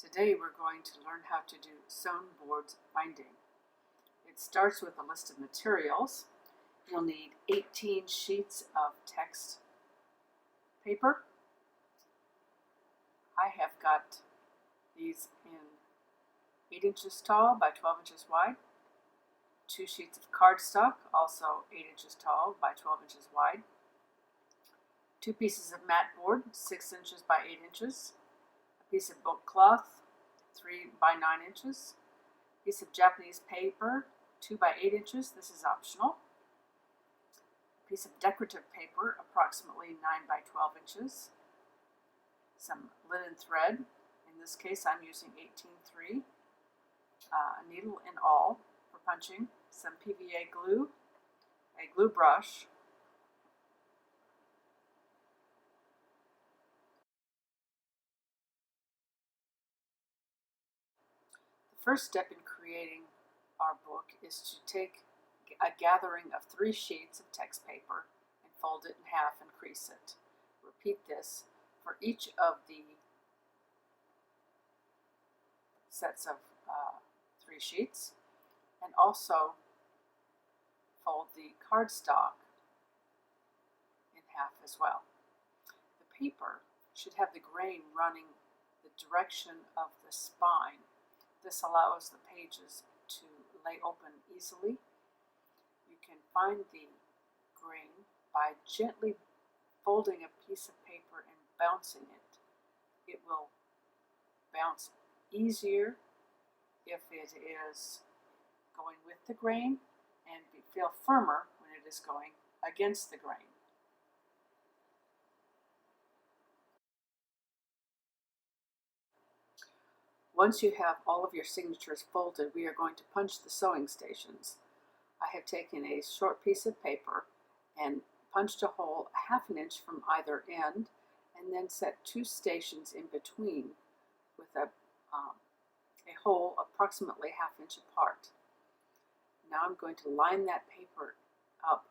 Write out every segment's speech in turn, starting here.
Today we're going to learn how to do sewn boards binding. It starts with a list of materials. You'll need 18 sheets of text paper. I have got these in 8 inches tall by 12 inches wide. 2 sheets of cardstock, also 8 inches tall by 12 inches wide. 2 pieces of mat board, 6 inches by 8 inches. A piece of book cloth, 3 by 9 inches. A piece of Japanese paper, 2 by 8 inches. This is optional. A piece of decorative paper, approximately 9 by 12 inches. Some linen thread. In this case, I'm using 18-3. A needle in all for punching. Some PVA glue. A glue brush. The first step in creating our book is to take a gathering of 3 sheets of text paper and fold it in half and crease it. Repeat this for each of the sets of 3 sheets, and also fold the cardstock in half as well. The paper should have the grain running the direction of the spine. This allows the pages to lay open easily. You can find the grain by gently folding a piece of paper and bouncing it. It will bounce easier if it is going with the grain, and feel firmer when it is going against the grain. Once you have all of your signatures folded, we are going to punch the sewing stations. I have taken a short piece of paper and punched a hole 1/2 inch from either end, and then set 2 stations in between with a hole approximately 1/2 inch apart. Now I'm going to line that paper up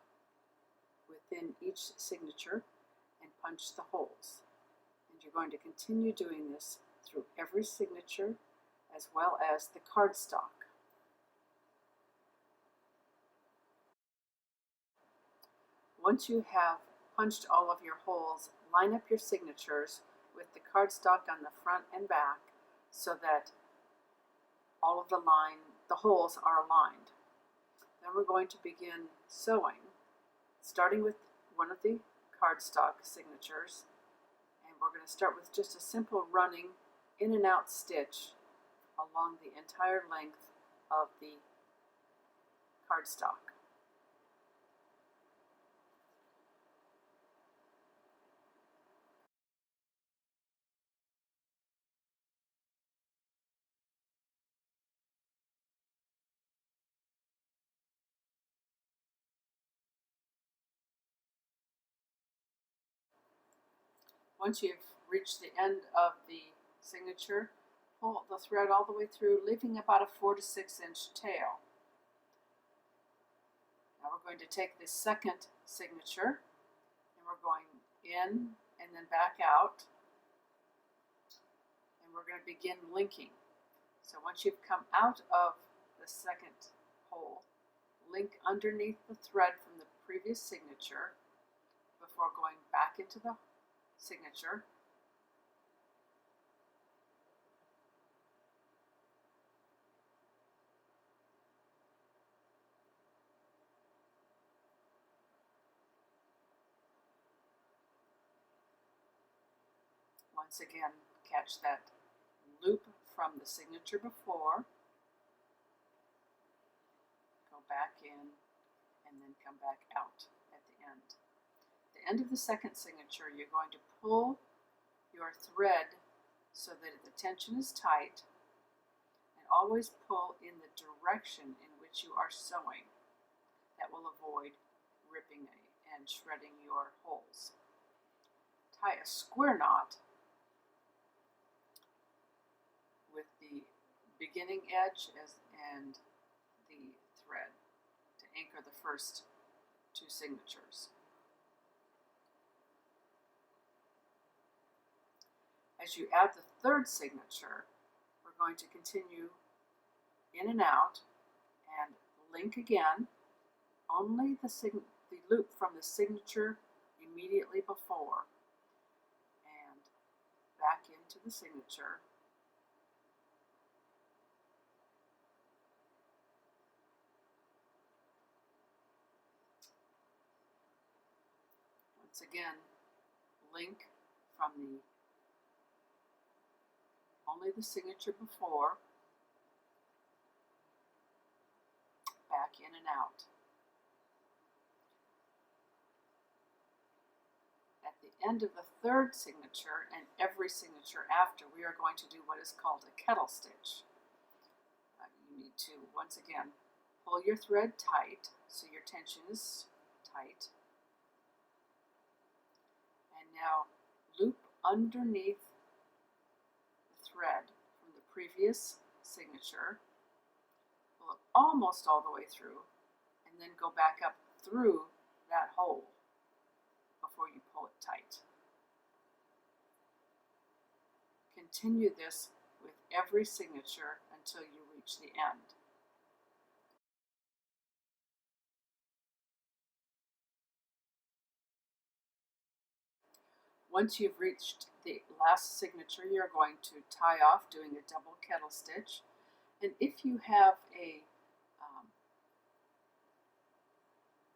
within each signature and punch the holes. And you're going to continue doing this through every signature as well as the cardstock. Once you have punched all of your holes, line up your signatures with the cardstock on the front and back so that all of the holes are aligned. Then we're going to begin sewing, starting with one of the cardstock signatures, and we're going to start with just a simple running in and out stitch along the entire length of the cardstock. Once you've reached the end of the signature, pull the thread all the way through, leaving about a 4 to 6 inch tail. Now we're going to take the second signature and we're going in and then back out, and we're going to begin linking. So once you've come out of the second hole, link underneath the thread from the previous signature before going back into the signature. Once again, catch that loop from the signature before, go back in, and then come back out at the end. At the end of the second signature, you're going to pull your thread so that the tension is tight, and always pull in the direction in which you are sewing. That will avoid ripping and shredding your holes. Tie a square knot with the beginning edge and the thread to anchor the first 2 signatures. As you add the third signature, we're going to continue in and out and link again, only the loop from the signature immediately before, and back into the signature. Once again, link from only the signature before, back in and out. At the end of the third signature and every signature after, we are going to do what is called a kettle stitch. You need to, once again, pull your thread tight so your tension is tight. And now loop underneath the thread from the previous signature, pull it almost all the way through, and then go back up through that hole before you pull it tight. Continue this with every signature until you reach the end. Once you've reached the last signature, you're going to tie off doing a double kettle stitch. And if you have a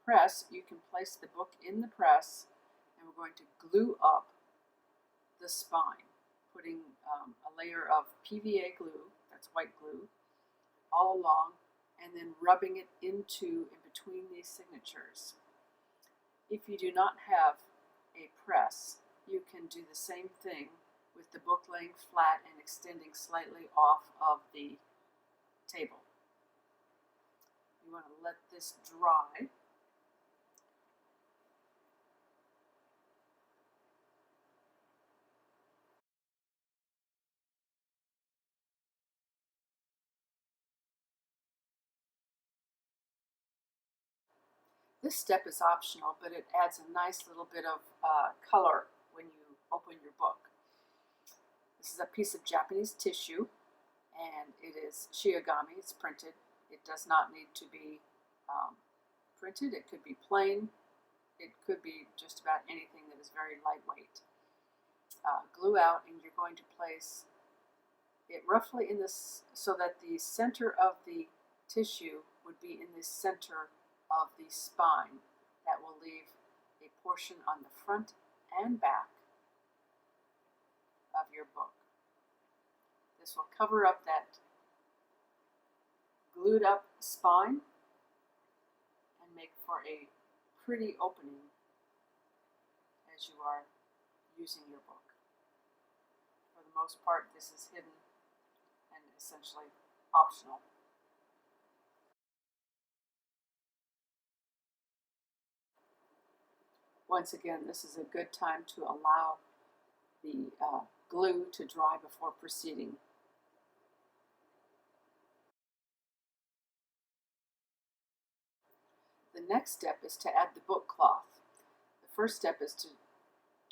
press, you can place the book in the press, and we're going to glue up the spine, putting a layer of PVA glue, that's white glue, all along, and then rubbing it in between these signatures. If you do not have a press, you can do the same thing with the book laying flat and extending slightly off of the table. You want to let this dry. This step is optional, but it adds a nice little bit of color when you open your book. This is a piece of Japanese tissue, and it is shiogami. It's printed. It does not need to be printed. It could be plain. It could be just about anything that is very lightweight. Glue out, and you're going to place it roughly in this, so that the center of the tissue would be in the center of the spine. That will leave a portion on the front and back of your book. This will cover up that glued up spine and make for a pretty opening as you are using your book. For the most part, this is hidden and essentially optional. Once again, this is a good time to allow the glue to dry before proceeding. The next step is to add the book cloth. The first step is to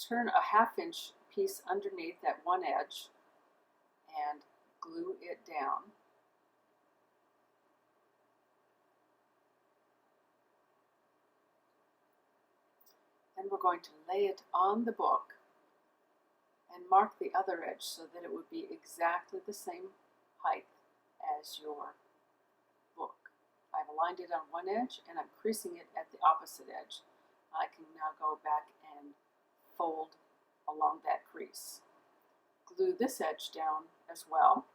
turn a 1/2 inch piece underneath at one edge and glue it down. Then we're going to lay it on the book and mark the other edge so that it would be exactly the same height as your book. I've aligned it on one edge and I'm creasing it at the opposite edge. I can now go back and fold along that crease. Glue this edge down as well.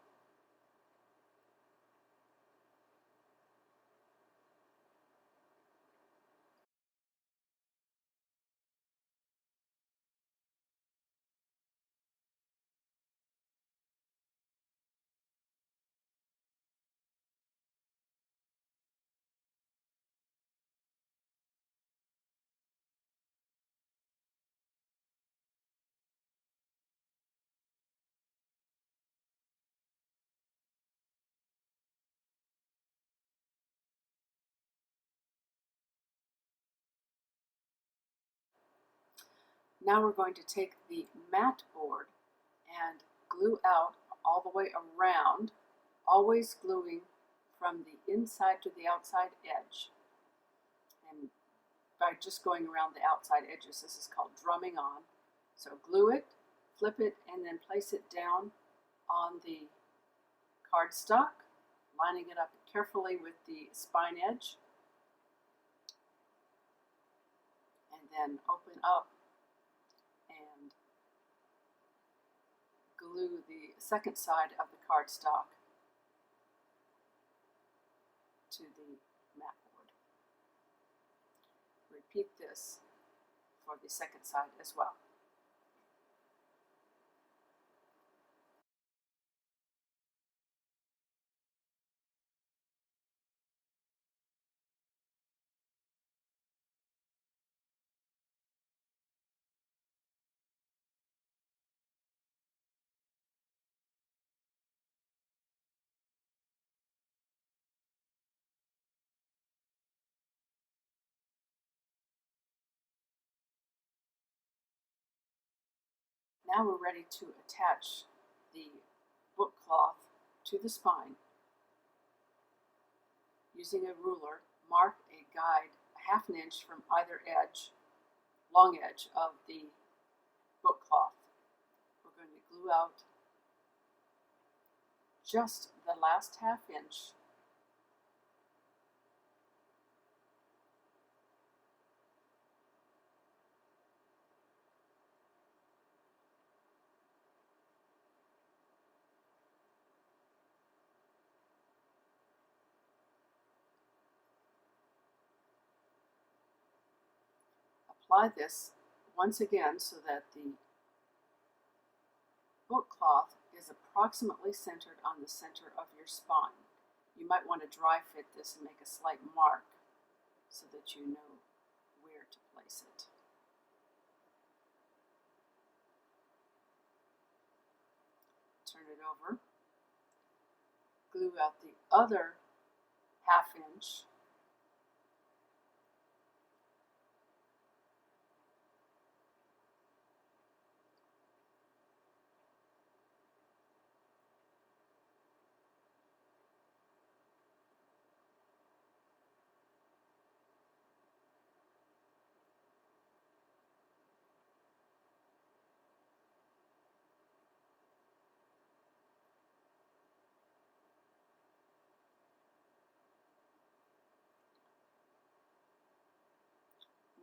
Now we're going to take the mat board and glue out all the way around, always gluing from the inside to the outside edge. And by just going around the outside edges, this is called drumming on. So glue it, flip it, and then place it down on the cardstock, lining it up carefully with the spine edge, and then open up and glue the second side of the cardstock to the mat board. Repeat this for the second side as well. Now we're ready to attach the book cloth to the spine. Using a ruler, mark a guide a ½ inch from either edge, long edge of the book cloth. We're going to glue out just the last ½ inch . Apply this once again so that the book cloth is approximately centered on the center of your spine. You might want to dry fit this and make a slight mark so that you know where to place it. Turn it over. Glue out the other ½ inch .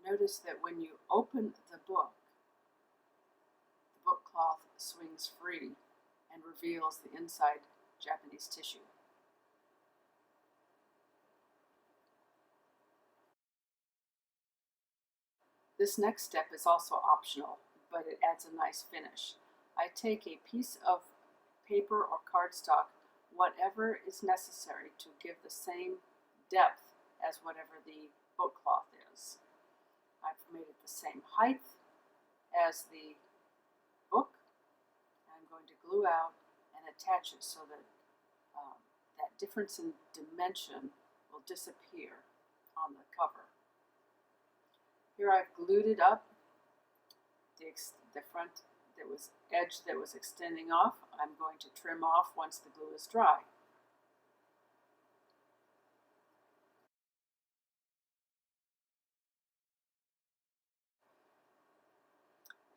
Notice that when you open the book cloth swings free and reveals the inside Japanese tissue. This next step is also optional, but it adds a nice finish. I take a piece of paper or cardstock, whatever is necessary to give the same depth as whatever the book cloth is. I've made it the same height as the book. I'm going to glue out and attach it so that that difference in dimension will disappear on the cover. Here I've glued it up, the front edge that was extending off. I'm going to trim off once the glue is dry.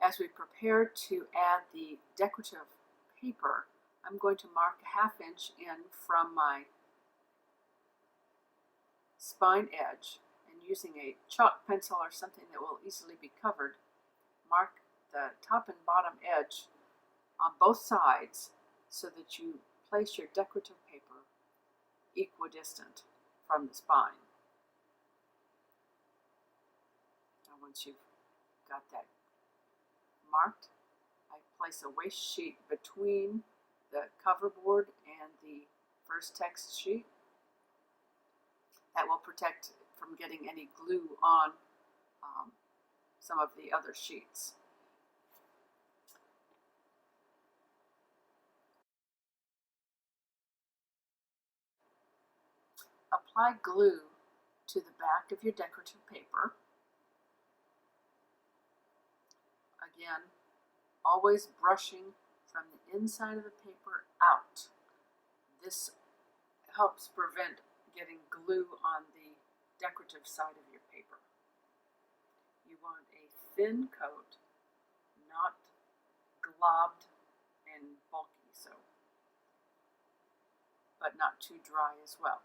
As we prepare to add the decorative paper, I'm going to mark a ½ inch in from my spine edge, and using a chalk pencil or something that will easily be covered, mark the top and bottom edge on both sides so that you place your decorative paper equidistant from the spine. And once you've got that marked, I place a waste sheet between the cover board and the first text sheet. That will protect from getting any glue on some of the other sheets. Apply glue to the back of your decorative paper. Again, always brushing from the inside of the paper This helps prevent getting glue on the decorative side of your paper. You want a thin coat, not globbed and bulky, but not too dry as well.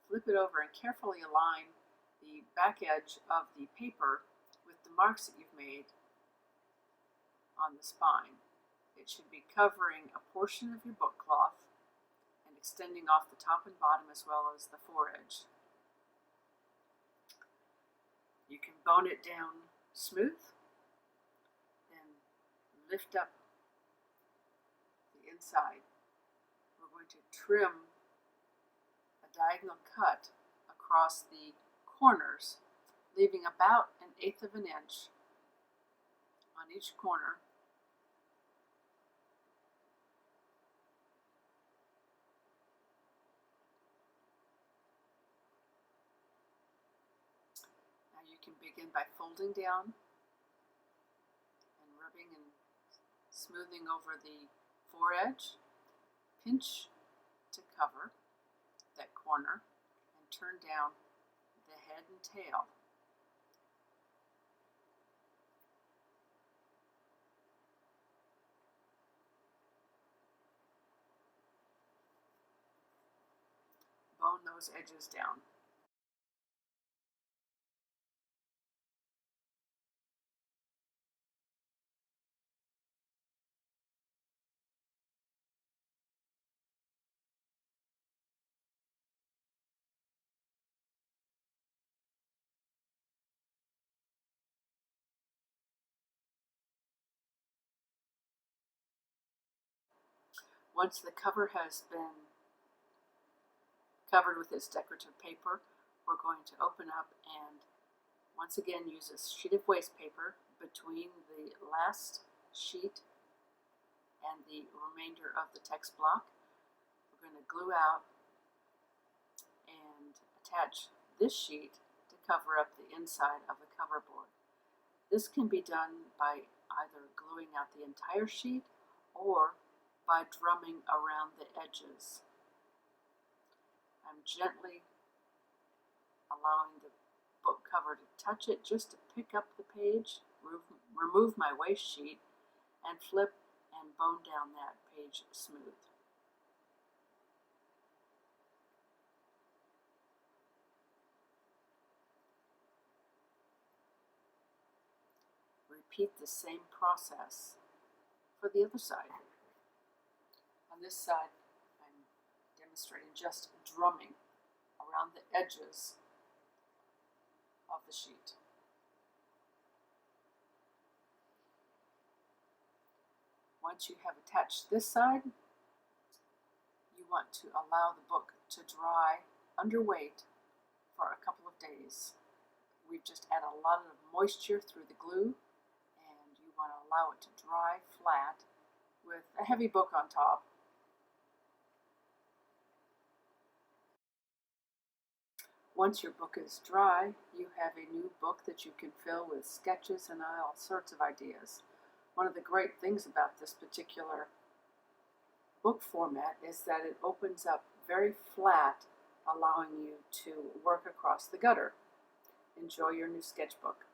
Flip it over and carefully align the back edge of the paper with the marks that you've made on the spine. It should be covering a portion of your book cloth and extending off the top and bottom as well as the foredge. You can bone it down smooth, then lift up the inside. We're going to trim a diagonal cut across the corners, leaving about 1/8 of an inch on each corner. Now you can begin by folding down and rubbing and smoothing over the foredge. Pinch to cover that corner and turn down the head and tail. Bone those edges down. Once the cover has been covered with this decorative paper, we're going to open up and once again use a sheet of waste paper between the last sheet and the remainder of the text block. We're going to glue out and attach this sheet to cover up the inside of the cover board. This can be done by either gluing out the entire sheet or by drumming around the edges. I'm gently allowing the book cover to touch it just to pick up the page, remove my waste sheet, and flip and bone down that page smooth. Repeat the same process for the other side. On this side, I'm demonstrating just drumming around the edges of the sheet. Once you have attached this side, you want to allow the book to dry under weight for a couple of days. We've just added a lot of moisture through the glue, and you want to allow it to dry flat with a heavy book on top. Once your book is dry, you have a new book that you can fill with sketches and all sorts of ideas. One of the great things about this particular book format is that it opens up very flat, allowing you to work across the gutter. Enjoy your new sketchbook.